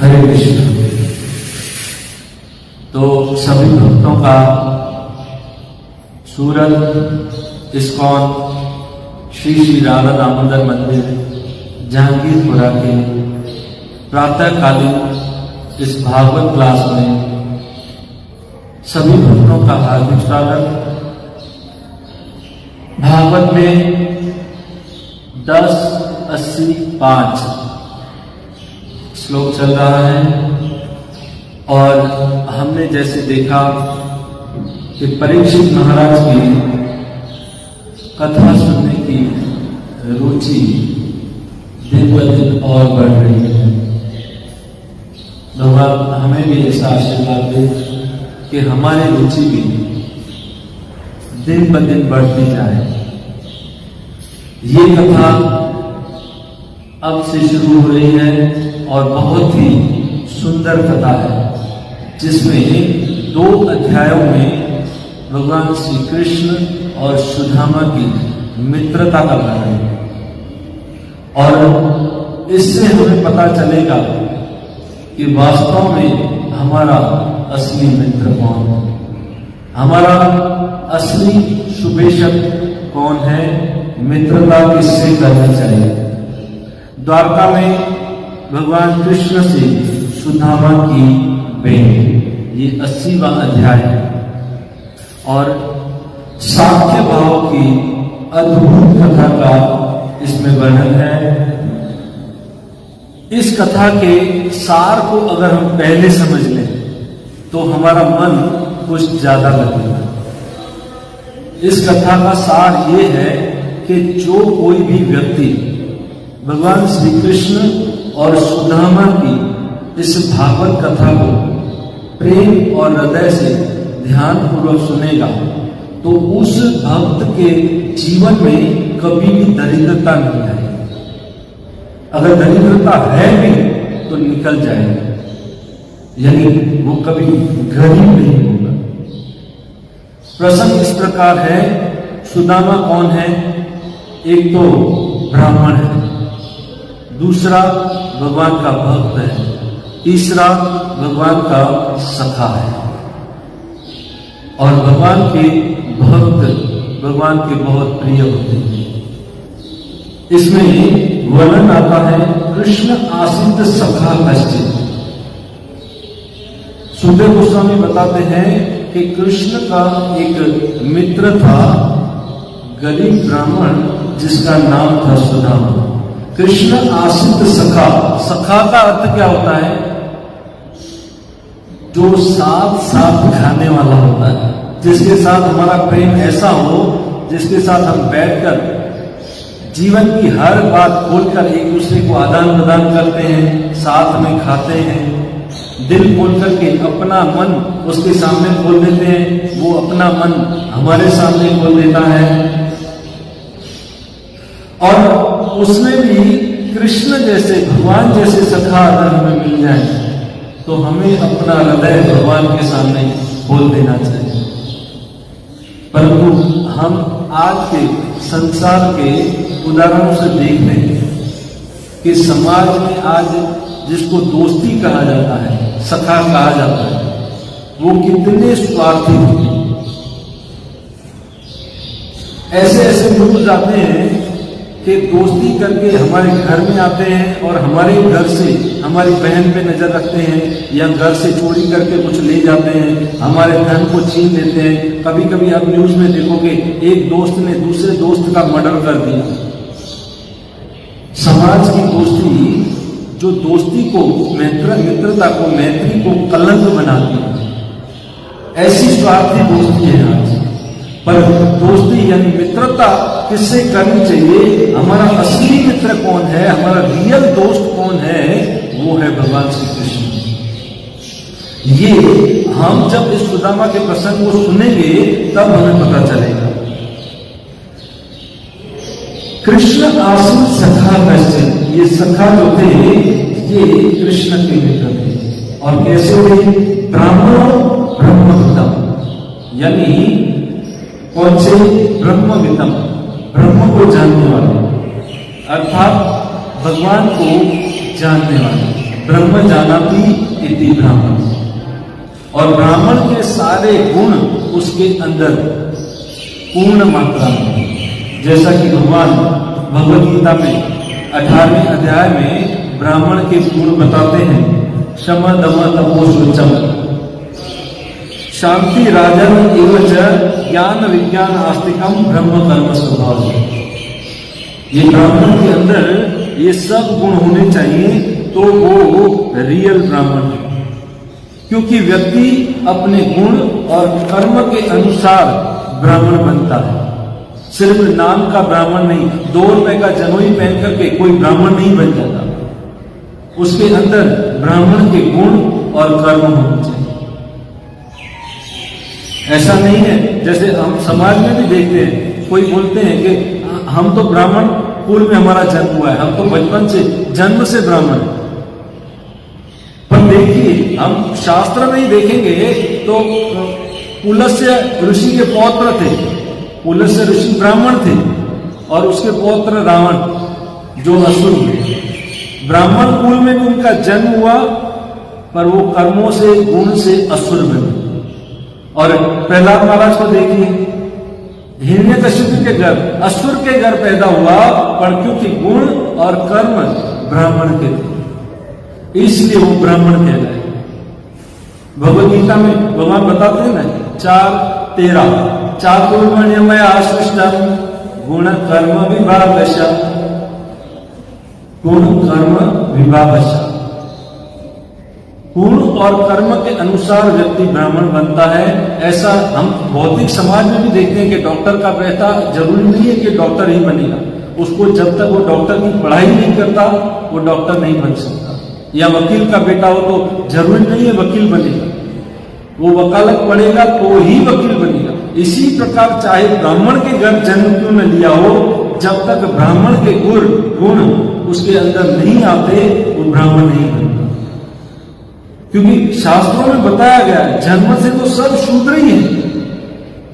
हरे कृष्ण। तो सभी भक्तों का सूरत इस्कॉन श्री श्री राधा दामोदर मंदिर जहांगीरपुरा के प्रातःकालीन इस भागवत क्लास में सभी भक्तों का हार्दिक स्वागत। भागवत में 10:85 श्लोक चल रहा है और हमने जैसे देखा कि परीक्षित महाराज की कथा सुनने की रुचि दिन ब दिन और बढ़ रही है। भगवान हमें भी ऐसा आशीर्वाद दे कि हमारी रुचि भी दिन ब दिन बढ़ती जाए। ये कथा अब से शुरू हो रही है और बहुत ही सुंदर कथा है, जिसमें 2 अध्यायों में भगवान श्री कृष्ण और सुदामा की मित्रता का वर्णन है। और इससे हमें पता चलेगा कि वास्तव में हमारा असली मित्र कौन है, हमारा असली शुभेच्छक कौन है, मित्रता किससे करनी चाहिए। द्वारका में भगवान कृष्ण से सुदामा की भेंट, ये 80वां अध्याय है और साख्य भाव की अद्भुत कथा का इसमें वर्णन है। इस कथा के सार को अगर हम पहले समझ लें तो हमारा मन कुछ ज्यादा लगेगा। इस कथा का सार ये है कि जो कोई भी व्यक्ति भगवान श्री कृष्ण और सुदामा की इस भागवत कथा को प्रेम और हृदय से ध्यान पूर्वक सुनेगा तो उस भक्त के जीवन में कभी भी दरिद्रता नहीं आएगी। अगर दरिद्रता है भी तो निकल जाएगी, यानी वो कभी गरीब नहीं होगा। प्रसंग इस प्रकार है, सुदामा कौन है? एक तो ब्राह्मण है, दूसरा भगवान का भक्त है, तीसरा भगवान का सखा है। और भगवान के भक्त भगवान के बहुत प्रिय होते हैं। इसमें वर्णन आता है कृष्ण आश्रित सखा कश्चित्। सुखदेव गोस्वामी बताते हैं कि कृष्ण का एक मित्र था, गरीब ब्राह्मण, जिसका नाम था सुदामा। कृष्ण आश्रित सखा, सखा का अर्थ क्या होता है? जो साथ साथ खाने वाला होता है, जिसके साथ हमारा प्रेम ऐसा हो, जिसके साथ हम बैठकर जीवन की हर बात खोलकर एक दूसरे को आदान प्रदान करते हैं, साथ में खाते हैं, दिल खोल करके अपना मन उसके सामने खोल देते हैं, वो अपना मन हमारे सामने खोल देता है। और उसमें भी कृष्ण जैसे, भगवान जैसे सखा अगर हमें मिल जाए तो हमें अपना हृदय भगवान के सामने खोल देना चाहिए। परंतु हम आज के संसार के उदाहरणों से देख रहे हैं कि समाज में आज जिसको दोस्ती कहा जाता है, सखा कहा जाता है, वो कितने स्वार्थी होते हैं। ऐसे ऐसे लोग आते हैं कि दोस्ती करके हमारे घर में आते हैं और हमारे घर से हमारी बहन पे नजर रखते हैं, या घर से चोरी करके कुछ ले जाते हैं, हमारे धन को छीन लेते हैं। कभी कभी आप न्यूज में देखोगे एक दोस्त ने दूसरे दोस्त का मर्डर कर दिया। समाज की दोस्ती, जो दोस्ती को, मित्रता को, मैत्री को कलंक बनाती है, ऐसी स्वार्थी दोस्ती है आज। पर दोस्ती यानी मित्रता किससे करनी चाहिए? हमारा असली मित्र कौन है, हमारा रियल दोस्त कौन है? वो है भगवान श्री कृष्ण। ये हम जब इस सुदामा के प्रसंग को सुनेंगे तब हमें पता चलेगा। कृष्ण आश्रित सखा कश्चित्, ये सखा जो थे ये कृष्ण के मित्र थे। और कैसे थे? ब्राह्मणों ब्रह्मविदम, यानी कौन से? ब्रह्मविदम, ब्रह्म को जानने वाले, अर्थात भगवान को जानने वाले, ब्रह्म जानाति इति ब्राह्मण। और ब्राह्मण के सारे गुण उसके अंदर पूर्ण मात्रा में, जैसा कि भगवान भगवद गीता में 18वें अध्याय में ब्राह्मण के गुण बताते हैं। शम दम तपो शौचम शांति राजन एवं ज्ञान विज्ञान आस्तिकम ब्रह्म कर्म स्वभाव। ये ब्राह्मण के अंदर ये सब गुण होने चाहिए तो वो रियल ब्राह्मण है। क्योंकि व्यक्ति अपने गुण और कर्म के अनुसार ब्राह्मण बनता है। सिर्फ नाम का ब्राह्मण नहीं, 2 रुपए का जनोई पहन करके कोई ब्राह्मण नहीं बन जाता। उसके अंदर ब्राह्मण के गुण और कर्म होने चाहिए। ऐसा नहीं है, जैसे हम समाज में भी देखते हैं, कोई बोलते हैं कि हम तो ब्राह्मण कुल में हमारा जन्म हुआ है, हम तो बचपन से जन्म से ब्राह्मण है। पर देखिए, हम शास्त्र में ही देखेंगे तो पुलस्त्य ऋषि के पौत्र थे। पुलस्त्य ऋषि ब्राह्मण थे और उसके पौत्र रावण जो असुर हुए। ब्राह्मण कुल में भी उनका जन्म हुआ, पर वो कर्मों से गुण से असुर बने। और प्रहलाद महाराज को देखिए, हिरण्यकशिपु के घर, असुर के घर पैदा हुआ, पर क्योंकि गुण और कर्म ब्राह्मण के थे, इसलिए वो ब्राह्मण कहलाए। भगवद गीता में भगवान बताते हैं ना 4:13 चातुर्वर्ण्यमय आश्रिष्टम गुण कर्म विभागश, गुण कर्म विभागश। गुण और कर्म के अनुसार व्यक्ति ब्राह्मण बनता है। ऐसा हम भौतिक समाज में भी देखते हैं कि डॉक्टर का बेटा जरूरी नहीं है कि डॉक्टर ही बनेगा। उसको जब तक वो डॉक्टर की पढ़ाई नहीं करता वो डॉक्टर नहीं बन सकता। या वकील का बेटा हो तो जरूरी नहीं है वकील बनेगा, वो वकालत पढ़ेगा तो ही वकील बनेगा। इसी प्रकार चाहे ब्राह्मण के घर जन्म क्यों न लिया हो, जब तक ब्राह्मण के गुण उसके अंदर नहीं आते वो ब्राह्मण नहीं बनता। क्योंकि शास्त्रों में बताया गया है जन्म से तो सब शूद्र ही है।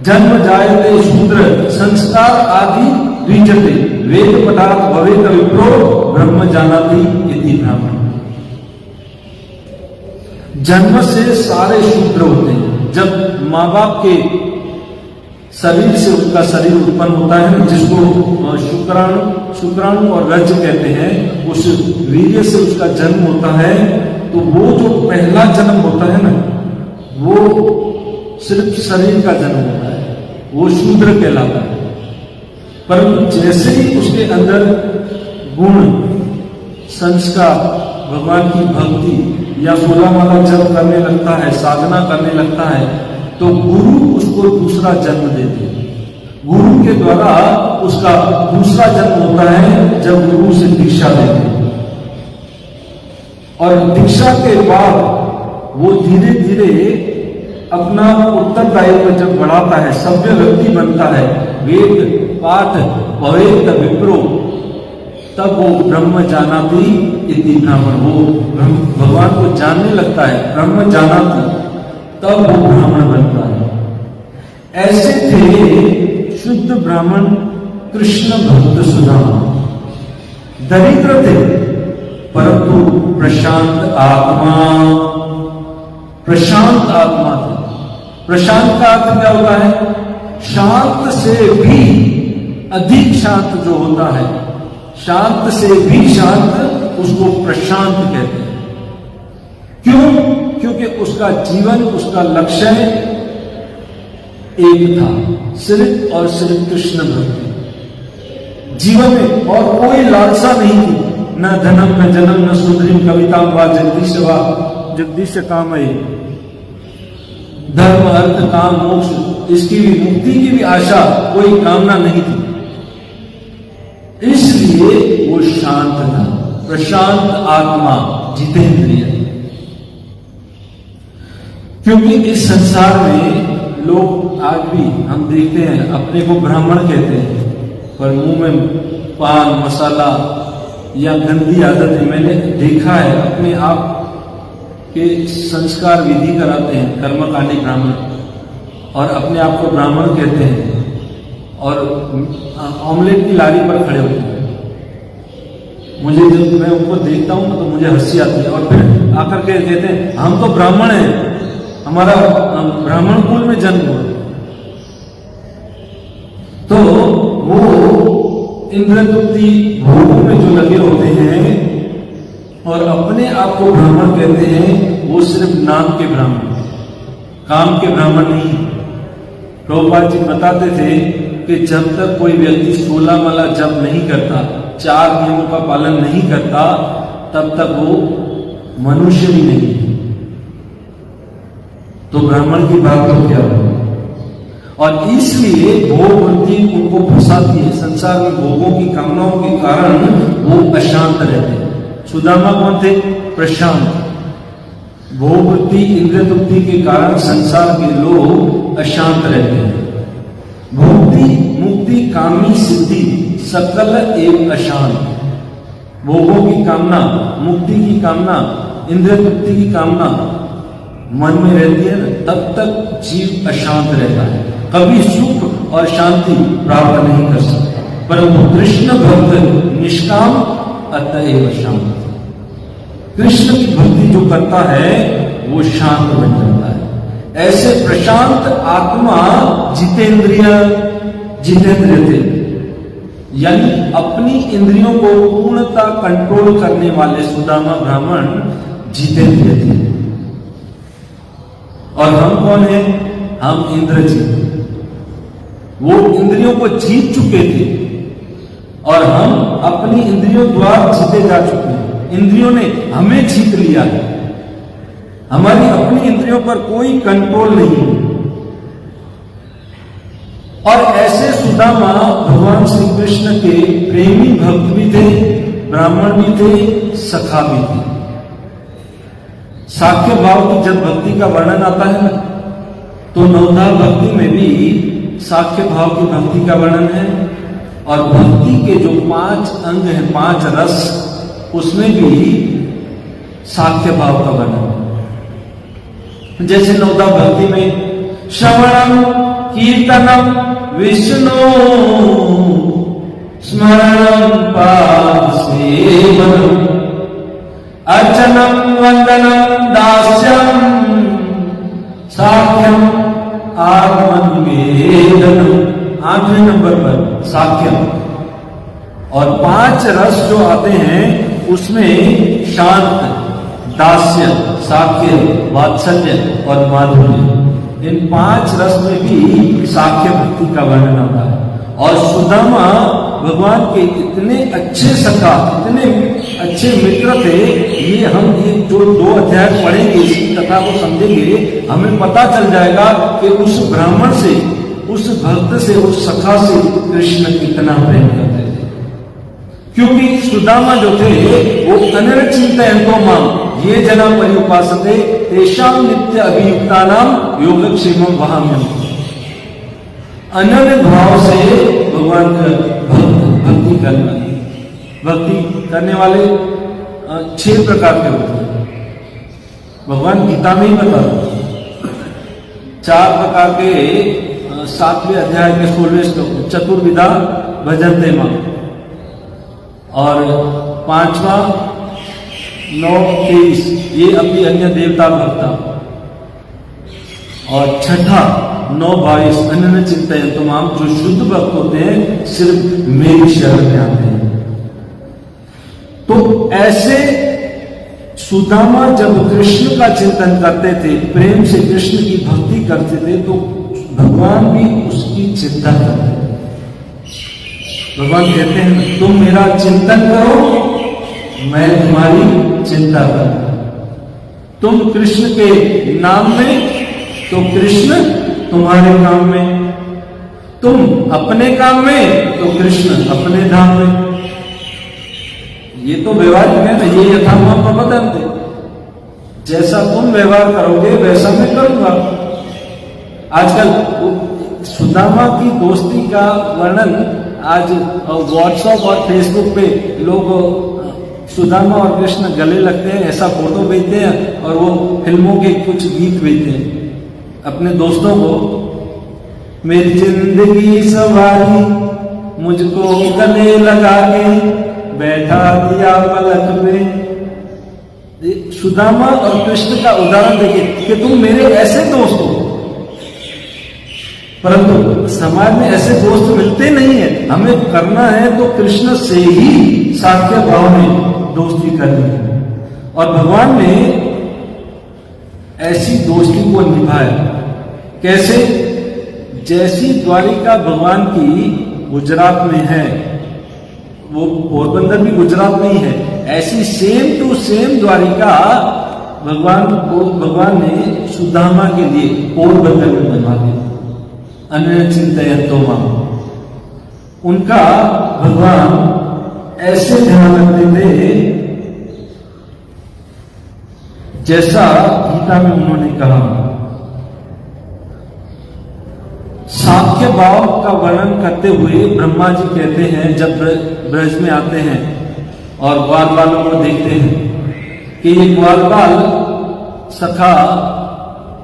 जन्म जायते शूद्र संस्कार आदि द्विजते वेद पठात भवेत विप्रो ब्रह्म जानाति इति ब्राह्मण। जन्म से सारे शूद्र होते हैं। जब माँ बाप के शरीर से उनका शरीर उत्पन्न होता है, जिसको शुक्राणु और रज कहते हैं, उस वीर्य से उसका जन्म होता है, तो वो जो पहला जन्म होता है ना, वो सिर्फ शरीर का जन्म होता है, वो शूद्र कहलाता है। परंतु जैसे ही उसके अंदर गुण, संस्कार, भगवान की भक्ति या 16 माला जप करने लगता है, साधना करने लगता है, तो गुरु उसको दूसरा जन्म देते हैं। गुरु के द्वारा उसका दूसरा जन्म होता है जब गुरु से दीक्षा लेते हैं। और दीक्षा के बाद वो धीरे धीरे अपना उत्तरदायित्व जब बढ़ाता है, सभ्य व्यक्ति बनता है, वेद पाठ भवेत विप्रो, तब वो ब्रह्म जानाति इति ब्राह्मण, वो भगवान को जानने लगता है, ब्रह्म जानाति, तब वो ब्राह्मण बनता है। ऐसे थे शुद्ध ब्राह्मण कृष्ण भक्त सुदामा। दरिद्र थे परंतु प्रशांत आत्मा, प्रशांत आत्मा थे। प्रशांत का अर्थ क्या होता है? शांत से भी अधिक शांत जो होता है, शांत से भी शांत, उसको प्रशांत कहते हैं। क्यों? क्योंकि उसका जीवन, उसका लक्ष्य एक था, सिर्फ और सिर्फ कृष्ण भक्ति। जीवन में और कोई लालसा नहीं थी, न धनम न जन्म न सुंदरीम कविता व जगदीश काम है। धर्म अर्थ काम मोक्ष, इसकी भी मुक्ति की भी आशा, कोई कामना नहीं थी, इसलिए वो शांत था, प्रशांत आत्मा, जितेंद्रिय। क्योंकि इस संसार में लोग आज भी हम देखते हैं अपने को ब्राह्मण कहते हैं, पर मुंह में पान मसाला या गंदी आदतें, मैंने देखा है अपने आप के संस्कार विधि कराते हैं कर्मकांडी ब्राह्मण, और अपने आप को ब्राह्मण कहते हैं और ऑमलेट की लारी पर खड़े होते हैं। मुझे जब मैं उनको देखता हूं तो मुझे हंसी आती है, और फिर आकर के कहते हैं हम तो ब्राह्मण हैं, हमारा ब्राह्मण कुल में जन्म हुआ। तो वो इंद्रतुप्ति भोगों में जो लगे होते हैं और अपने आप को ब्राह्मण कहते हैं, वो सिर्फ नाम के ब्राह्मण, काम के ब्राह्मण नहीं। प्रभुपाद जी बताते थे कि जब तक कोई व्यक्ति 16 माला जप नहीं करता, 4 नियमों का पालन नहीं करता, तब तक वो मनुष्य भी नहीं है। तो ब्राह्मण की बात तो क्या हो। और इसलिए भोग वृत्ति उनको फंसाती है, संसार में भोगों की कामनाओं के कारण वो अशांत रहते हैं। सुदामा कौन थे? प्रशांत। भोग वृत्ति इंद्रियतृप्ति के कारण संसार के लोग अशांत रहते हैं। भोक्ति मुक्ति कामी सिद्धि सकल एवं अशांत। भोगों की कामना, मुक्ति की कामना, इंद्रियतृप्ति की कामना मन में रहती है ना, तब तक जीव अशांत रहता है, कभी सुख और शांति प्राप्त नहीं कर सकता। परंतु कृष्ण भक्त निष्काम अतएव शांत। कृष्ण की भक्ति जो करता है वो शांत बन जाता है। ऐसे प्रशांत आत्मा जितेंद्रिय थे, यानी अपनी इंद्रियों को पूर्णता कंट्रोल करने वाले सुदामा ब्राह्मण जितेंद्रिय थे। और हम कौन हैं? हम इंद्रजीत। वो इंद्रियों को जीत चुके थे और हम अपनी इंद्रियों द्वारा जीते जा चुके हैं। इंद्रियों ने हमें जीत लिया है, हमारी अपनी इंद्रियों पर कोई कंट्रोल नहीं है। और ऐसे सुदामा भगवान श्री कृष्ण के प्रेमी भक्त भी थे, ब्राह्मण भी थे, सखा भी थे। साख्य भाव की जब भक्ति का वर्णन आता है ना, तो नवधा भक्ति में भी साख्य भाव की भक्ति का वर्णन है। और भक्ति के जो 5 अंग हैं, 5 रस, उसमें भी साख्य भाव का वर्णन। जैसे नवधा भक्ति में श्रवणम कीर्तनम विष्णु स्मरणम पाद सेवनम अर्चनम वंदनम दास्यम साख्यम आत्मनिवेदनम। 8वें नंबर पर साख्यम। और 5 रस जो आते हैं उसमें शांत, दास्य, साख्य, वात्सल्य और माधुर्य, इन 5 रस में भी साख्य भक्ति का वर्णन आता है। और सुदामा भगवान के इतने अच्छे सखा, इतने अच्छे मित्र थे, ये हम ये जो 2 अध्याय पढ़ेंगे, इसी कथा को समझेंगे, हमें पता चल जाएगा कि उस ब्राह्मण से, उस भक्त से, उस सखा से कृष्ण कितना प्रेम करते थे। क्योंकि सुदामा जो थे वो अनरचिंतयन्तो माम ये जना पर्युपासते तेषां नित्य अभियुक्तानाम योगक्षेमं वहाम्यहम्। अनन्य भाव से भगवान का भक्ति करना। भक्ति करने वाले 6 प्रकार के होते हैं, भगवान गीता में ही बता रहे। 4 प्रकार के 7वें अध्याय के 16वें श्लोक, चतुर्विधा भजन्ते मां। और 5वां 9:23 ये अपनी अन्य देवता भक्ता। और 6ठा 9:22 अनन्य चिंतयन्तो माम, जो शुद्ध भक्त होते हैं सिर्फ मेरी शरण में आते हैं। तो ऐसे सुदामा जब कृष्ण का चिंतन करते थे, प्रेम से कृष्ण की भक्ति करते थे, तो भगवान भी उसकी चिंता करते थे। भगवान कहते हैं तुम मेरा चिंतन करो, मैं तुम्हारी चिंता करूं। तुम कृष्ण के नाम में, तो कृष्ण तुम्हारे काम में। तुम अपने काम में, तो कृष्ण अपने धाम में। ये तो व्यवहारिक है ना, ये यथार्थ प्रबंधन थे। जैसा तुम व्यवहार करोगे वैसा मैं करूंगा। आजकल सुदामा की दोस्ती का वर्णन आज व्हाट्सएप और फेसबुक पे लोग सुदामा और कृष्ण गले लगते हैं, ऐसा फोटो भेजते हैं और वो फिल्मों के कुछ गीत भेजते हैं अपने दोस्तों को। मेरी जिंदगी सवारी मुझको गले लगा के बैठा दिया पलक में। सुदामा और कृष्ण का उदाहरण देखिए कि तुम मेरे ऐसे दोस्त हो, परंतु समाज में ऐसे दोस्त मिलते नहीं है। हमें करना है तो कृष्ण से ही साख्य भाव में दोस्ती करनी है। और भगवान ने ऐसी दोस्ती को निभाया। कैसे? जैसी द्वारिका भगवान की गुजरात में है, वो पोरबंदर भी गुजरात में ही है, ऐसी सेम टू सेम द्वारिका भगवान ने सुदामा के लिए पोरबंदर में बनवा दी। अन्य चिंतयन्तो मां, उनका भगवान ऐसे ध्यान रखते थे जैसा गीता में उन्होंने कहा। साख्य भाव का वर्णन करते हुए ब्रह्मा जी कहते हैं, जब ब्रज में आते हैं और ग्वाल बालों को देखते हैं कि ये ग्वाल बाल सखा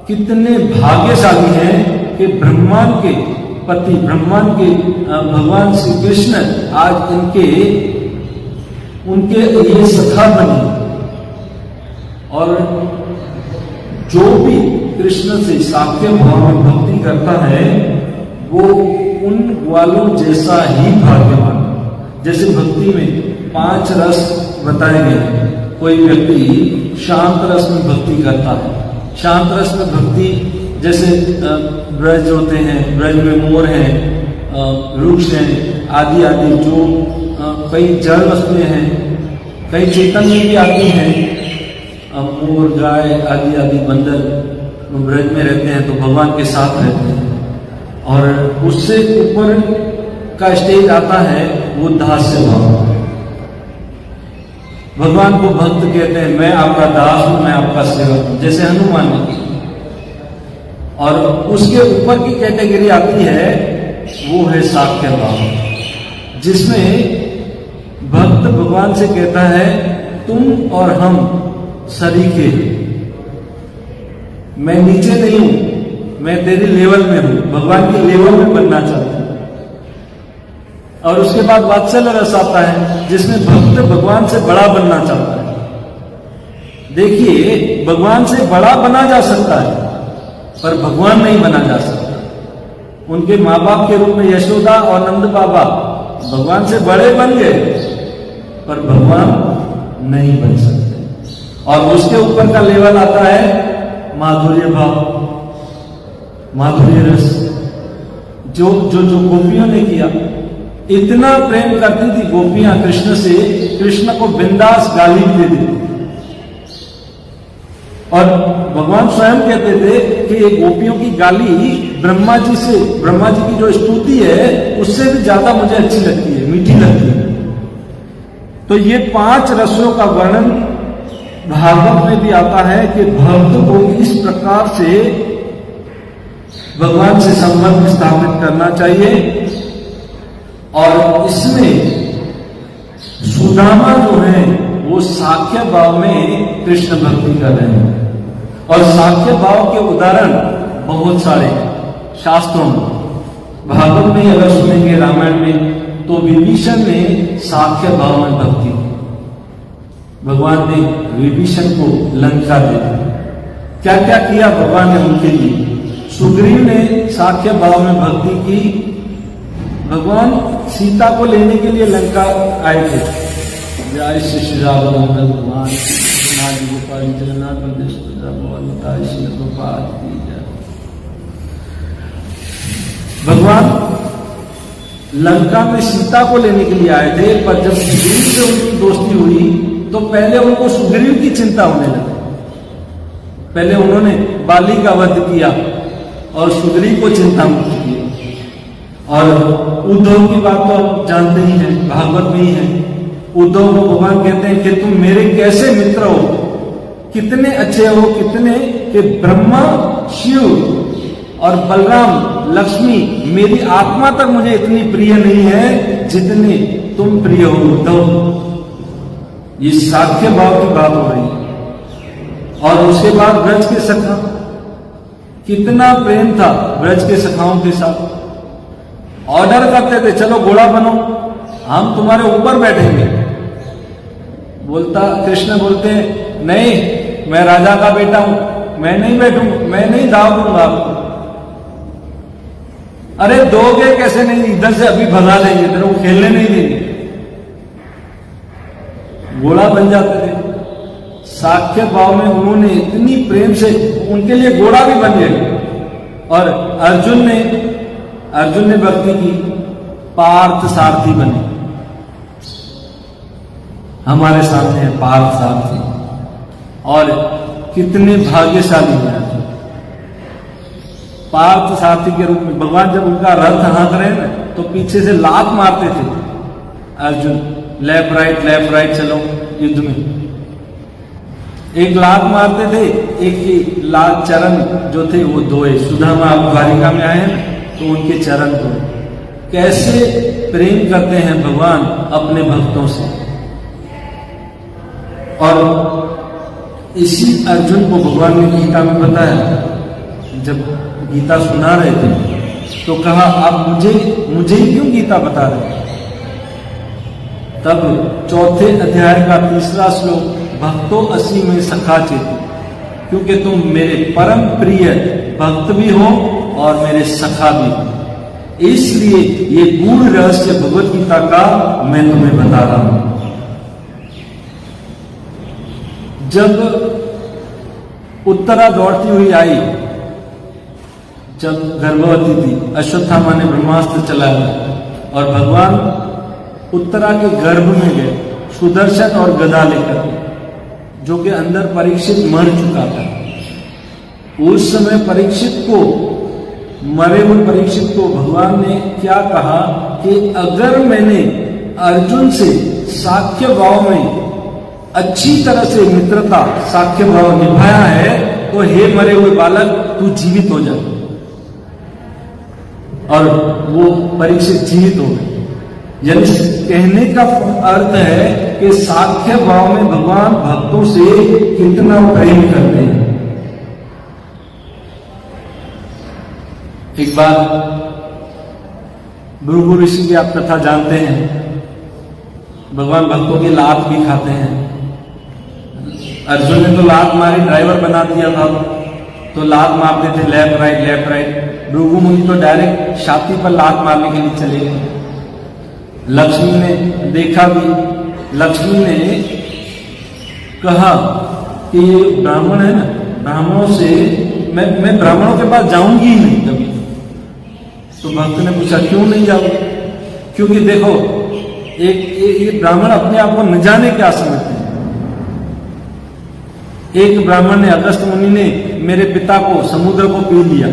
कितने भाग्यशाली हैं कि ब्रह्मांड के पति, ब्रह्मांड के भगवान श्री कृष्ण आज उनके ये सखा बने। और जो भी कृष्ण से साख्य भाव में भक्ति करता है वो उन ग्वालों जैसा ही भाग्यवान। जैसे भक्ति में 5 रस बताए गए। कोई व्यक्ति शांत रस में भक्ति करता है, शांत रस में भक्ति जैसे ब्रज होते हैं, ब्रज में मोर हैं, वृक्ष हैं, आदि आदि, जो कई जड़ वस्तुएं हैं, कई चेतन में भी आती हैं, मोर, गाय आदि आदि, बंदर ब्रज में रहते हैं तो भगवान के साथ रहते हैं। और उससे ऊपर का स्टेज आता है वो दास्य भाव। भगवान को भक्त कहते हैं, मैं आपका दास हूं, मैं आपका सेवक हूं, जैसे हनुमान ने। और उसके ऊपर की कैटेगरी आती है वो है साख्य भाव, जिसमें भक्त भगवान से कहता है तुम और हम सरीखे, मैं नीचे नहीं हूं, मैं तेरे लेवल में हूं, भगवान के लेवल में बनना चाहता हूं। और उसके बाद वात्सल्य रस आता है जिसमें भक्त भगवान से बड़ा बनना चाहता है। देखिए, भगवान से बड़ा बना जा सकता है पर भगवान नहीं बना जा सकता। उनके माँ बाप के रूप में यशोदा और नंद बाबा भगवान से बड़े बन गए पर भगवान नहीं बन सकते। और उसके ऊपर का लेवल आता है माधुर्य भाव, माधुर्य रस, जो गोपियों ने किया। इतना प्रेम करती थी गोपियां कृष्ण से, कृष्ण को बिंदास गाली दे देती। और भगवान स्वयं कहते थे कि ये गोपियों की गाली ब्रह्मा जी की जो स्तुति है उससे भी ज्यादा मुझे अच्छी लगती है, मीठी लगती है। तो ये 5 रसों का वर्णन भागवत में भी आता है कि भक्त को इस प्रकार से भगवान से संबंध स्थापित करना चाहिए। और इसमें सुदामा जो है वो साख्य भाव में कृष्ण भक्ति कर रहे हैं। और साख्य भाव के उदाहरण बहुत सारे शास्त्रों में, भागवत में अगर सुनेंगे, रामायण में, तो विभीषण ने साख्य भाव में भक्ति की। भगवान ने विभीषण को लंका दे दी। क्या क्या किया भगवान ने उनके लिए। सुग्रीव ने साख्य भाव में भक्ति की। भगवान सीता को लेने के लिए लंका आए थे। जय श्री राम भगवान गोपाल जगन्नाथ भगवान लंका में सीता को लेने के लिए आए थे, पर जब सुग्रीव से उनकी दोस्ती हुई तो पहले उनको सुग्रीव की चिंता होने लगी। पहले उन्होंने बाली का वध किया और सुग्रीव को चिंता मुक्त किया। और उद्धव की बात तो आप जानते ही हैं, भागवत में ही है। उद्धव को भगवान कहते हैं कि तुम मेरे कैसे मित्र हो, कितने अच्छे हो, कितने कि ब्रह्मा, शिव और बलराम, लक्ष्मी मेरी आत्मा तक मुझे इतनी प्रिय नहीं है जितने तुम प्रिय हो उद्धव। ये साख्य भाव की बात हो रही है। और उसके बाद ब्रज के सखा, कितना प्रेम था ब्रज के सखाओं के साथ। ऑर्डर करते थे, चलो घोड़ा बनो, हम तुम्हारे ऊपर बैठेंगे, कृष्ण बोलते हैं, नहीं, मैं राजा का बेटा हूं, मैं नहीं बैठूंगा, मैं नहीं दाव दूंगा आपको। अरे दोगे कैसे नहीं, इधर से अभी भगा देंगे, तेरे को खेलने नहीं देंगे। घोड़ा बन जाते थे। साख्य भाव में उन्होंने इतनी प्रेम से उनके लिए घोड़ा भी बन गए। और अर्जुन ने भक्ति की, पार्थ सारथी बने। हमारे सामने है पार्थ सारथी, और कितने भाग्यशाली हैं अर्जुन। पार्थ सारथी के रूप में भगवान जब उनका रथ हाँक रहे हैं ना, तो पीछे से लात मारते थे अर्जुन, लेफ्ट राइट चलो युद्ध में। एक लात मारते थे, एक की लात चरण जो थे वो धोए। सुदामा आप द्वारिका में आए हैं तो उनके चरण धोए। कैसे प्रेम करते हैं भगवान अपने भक्तों से। और इसी अर्जुन को भगवान ने गीता में बताया, जब गीता सुना रहे थे तो कहा, आप मुझे ही क्यों गीता बता रहे हैं। तब 4 अध्याय का 3रा श्लोक, भक्तो असी में सखा चेतु, क्योंकि तुम मेरे परम प्रिय भक्त भी हो और मेरे सखा भी हो, इसलिए ये गूढ़ रहस्य भगवत गीता का मैं तुम्हें बता रहा हूं। जब उत्तरा दौड़ती हुई आई, जब गर्भवती थी, अश्वत्थामा ने ब्रह्मास्त्र चलाया और भगवान उत्तरा के गर्भ में गए सुदर्शन और गदा लेकर, जो कि अंदर परीक्षित मर चुका था। उस समय मरे हुए परीक्षित को भगवान ने क्या कहा कि अगर मैंने अर्जुन से साख्य भाव में अच्छी तरह से मित्रता, साख्य भाव निभाया है, तो हे मरे हुए बालक, तू जीवित हो जा। और वो परीक्षित जीवित हो गए। यानी कहने का अर्थ है कि साख्य भाव में भगवान भक्तों से कितना प्रेम करते हैं। एक बार भृगु ऋषि की आप कथा जानते हैं, भगवान भक्तों की लात भी खाते हैं। अर्जुन ने तो लात मारी, ड्राइवर बना दिया था, तो लात मारते थे लेफ्ट राइट। भृगु मुनि तो डायरेक्ट छाती पर लात मारने के लिए चले गए। लक्ष्मी ने देखा भी, लक्ष्मी ने कहा कि ये ब्राह्मण है ना, ब्राह्मणों से मैं ब्राह्मणों के पास जाऊंगी ही नहीं कभी। तो भक्त ने पूछा, क्यों नहीं जाओगे? क्योंकि देखो, एक ब्राह्मण अपने आप को न जाने क्या समझते हैं। एक ब्राह्मण ने, अगस्त मुनि ने मेरे पिता को, समुद्र को पी लिया,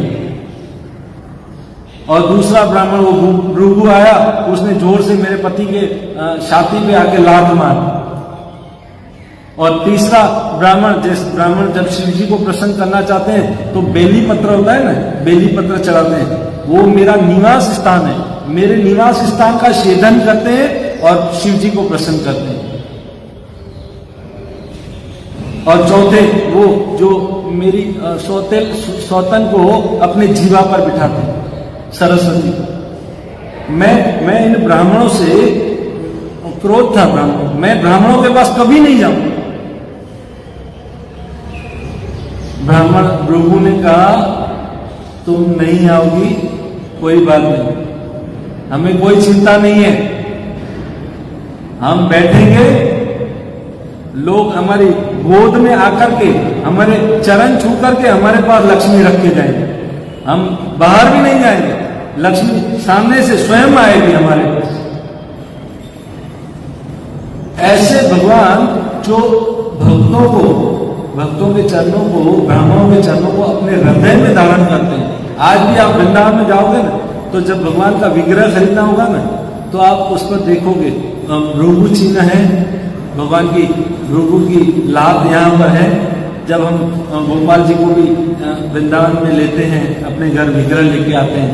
और दूसरा ब्राह्मण वो भृगु आया, उसने जोर से मेरे पति के छाती पे आके लात मार। और तीसरा ब्राह्मण जब शिव जी को प्रसन्न करना चाहते हैं तो बेली पत्र होता है ना, बेली पत्र चढ़ाते हैं। वो मेरा निवास स्थान है, मेरे निवास स्थान का छेदन करते हैं और शिव जी को प्रसन्न करते हैं। और चौथे, वो जो मेरी सौतन को अपने जीवा पर बिठाते हैं, सरस्वती। मैं इन ब्राह्मणों से क्रोध था, मैं ब्राह्मणों के पास कभी नहीं जाऊं। ब्राह्मण भृगु ने कहा, तुम नहीं आओगी, कोई बात नहीं, हमें कोई चिंता नहीं है, हम बैठेंगे, लोग हमारी गोद में आकर के, हमारे चरण छू करके हमारे पास लक्ष्मी रख के जाएंगे, हम बाहर भी नहीं जाएंगे, लक्ष्मी सामने से स्वयं आएगी हमारे पास। ऐसे भगवान जो भक्तों के चरणों को, ब्राह्मणों के चरणों को अपने हृदय में धारण करते हैं। आज भी आप वृंदावन में जाओगे ना, तो जब भगवान का विग्रह खरीदना होगा ना, तो आप उस पर देखोगे भृगु चिन्ह है, भगवान की भृगु की लात यहाँ पर है। जब हम गोपाल जी को भी वृंदावन में लेते हैं, अपने घर विग्रह लेके आते हैं,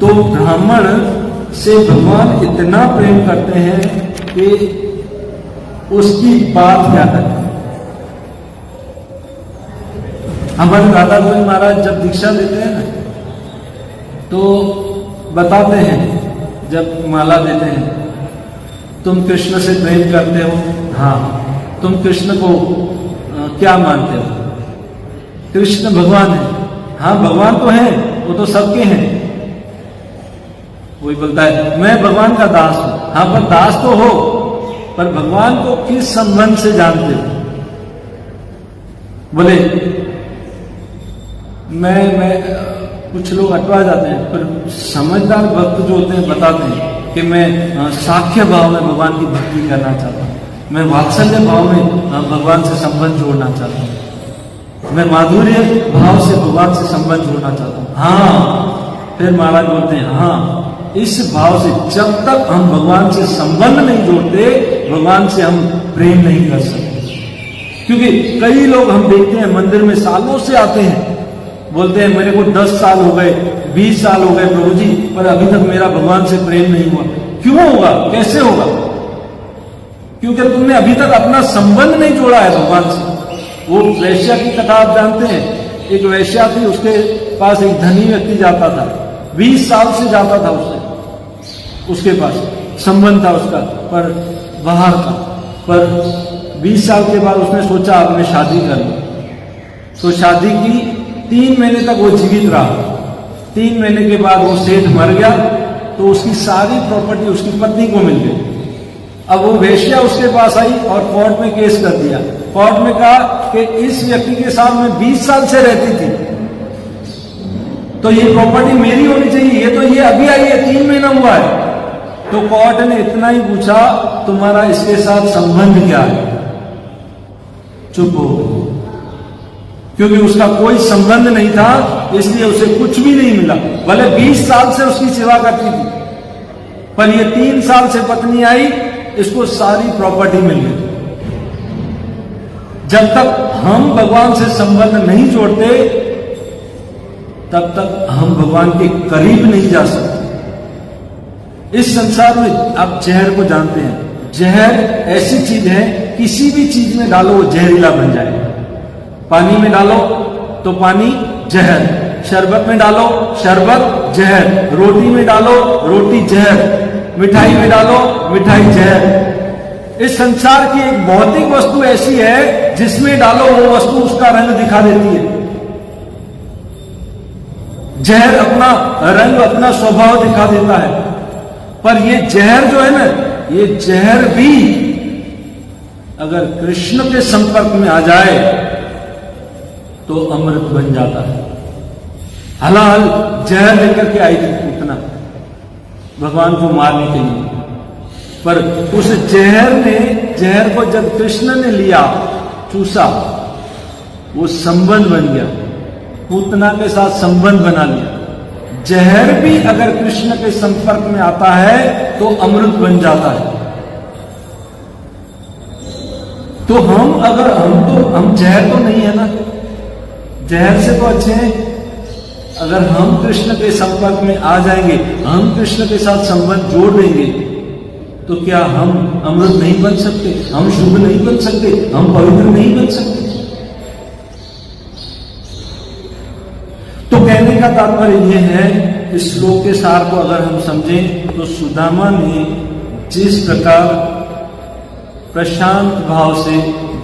तो ब्राह्मण से भगवान इतना प्रेम करते हैं कि उसकी बात क्या करें। हमारे दादा गोविंद महाराज जब दीक्षा देते हैं ना, तो बताते हैं, जब माला देते हैं, तुम कृष्ण से प्रेम करते हो? हाँ। तो तुम कृष्ण को क्या मानते हो? कृष्ण भगवान है। हाँ भगवान तो है, वो तो सबके हैं। कोई बोलता है मैं भगवान का दास हूं। हाँ पर दास तो हो, पर भगवान को किस संबंध से जानते हो? बोले मैं कुछ लोग अटवा जाते हैं, पर समझदार भक्त जो होते हैं बताते हैं कि मैं साख्य भाव में भगवान की भक्ति करना चाहता हूँ, मैं वात्सल्य भाव में भगवान से संबंध जोड़ना चाहता हूँ, मैं माधुर्य भाव से भगवान से संबंध जोड़ना चाहता हूँ। हाँ, फिर महाराज बोलते हैं हाँ, इस भाव से जब तक हम भगवान से संबंध नहीं जोड़ते, भगवान से हम प्रेम नहीं कर सकते। क्योंकि कई लोग हम देखते हैं मंदिर में सालों से आते हैं, बोलते हैं मेरे को 10 साल हो गए, 20 साल हो गए प्रभु जी, पर अभी तक मेरा भगवान से प्रेम नहीं हुआ। क्यों होगा? कैसे होगा? क्योंकि तुमने अभी तक अपना संबंध नहीं जोड़ा है भगवान से। वो वैश्या की कथा आप जानते हैं, एक वैश्या थी, उसके पास एक धनी व्यक्ति जाता था, 20 साल से जाता था उसके पास संबंध था उसका, पर बाहर का। पर 20 साल के बाद उसने सोचा अब मैं शादी कर लूं, तो शादी की। 3 महीने तक वो जीवित रहा। 3 महीने के बाद वो सेठ मर गया, तो उसकी सारी प्रॉपर्टी उसकी पत्नी को मिल गई। अब वो वेश्या उसके पास आई और कोर्ट में केस कर दिया। कोर्ट में कहा कि इस व्यक्ति के साथ मैं 20 साल से रहती थी, तो ये प्रॉपर्टी मेरी होनी चाहिए, ये अभी आई है, 3 महीना हुआ है। तो कोर्ट ने इतना ही पूछा तुम्हारा इसके साथ संबंध क्या है? चुप हो गए, क्योंकि उसका कोई संबंध नहीं था, इसलिए उसे कुछ भी नहीं मिला। भले 20 साल से उसकी सेवा करती थी, पर ये 3 साल से पत्नी आई, इसको सारी प्रॉपर्टी मिल गई। जब तक हम भगवान से संबंध नहीं जोड़ते, तब तक हम भगवान के करीब नहीं जा सकते। इस संसार में आप जहर को जानते हैं। जहर ऐसी चीज है, किसी भी चीज में डालो वो जहरीला बन जाए। पानी में डालो तो पानी जहर, शरबत में डालो शरबत जहर, रोटी में डालो रोटी जहर, मिठाई में डालो मिठाई जहर। इस संसार की एक भौतिक वस्तु ऐसी है जिसमें डालो वो वस्तु उसका रंग दिखा देती है। जहर अपना रंग, अपना स्वभाव दिखा देता है, पर ये जहर जो है ना, ये जहर भी अगर कृष्ण के संपर्क में आ जाए तो अमृत बन जाता है। हलाल जहर लेकर के आई थी पूतना भगवान को मारने के लिए, पर उस जहर को जब कृष्ण ने लिया, चूसा, वो संबंध बन गया, पूतना के साथ संबंध बना लिया। जहर भी अगर कृष्ण के संपर्क में आता है तो अमृत बन जाता है। तो हम जहर तो नहीं है ना, जहर से तो अच्छे हैं। अगर हम कृष्ण के संपर्क में आ जाएंगे, हम कृष्ण के साथ संबंध जोड़ देंगे, तो क्या हम अमृत नहीं बन सकते? हम शुभ नहीं बन सकते? हम पवित्र नहीं बन सकते? तो कहने का तात्पर्य यह है, इस श्लोक के सार को अगर हम समझें तो सुदामा ने जिस प्रकार प्रशांत भाव से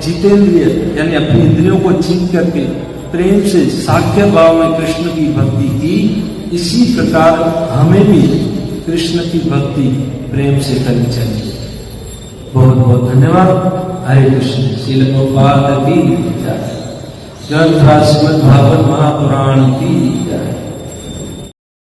जितेंद्रिय यानी अपनी इंद्रियों को जीत करके प्रेम से साख्य भाव में कृष्ण की भक्ति की, इसी प्रकार हमें भी कृष्ण की भक्ति प्रेम से करनी चाहिए। बहुत बहुत धन्यवाद। हरे कृष्ण। श्रील प्रभुपाद की जय। ग्रंथ श्रीमद् भागवत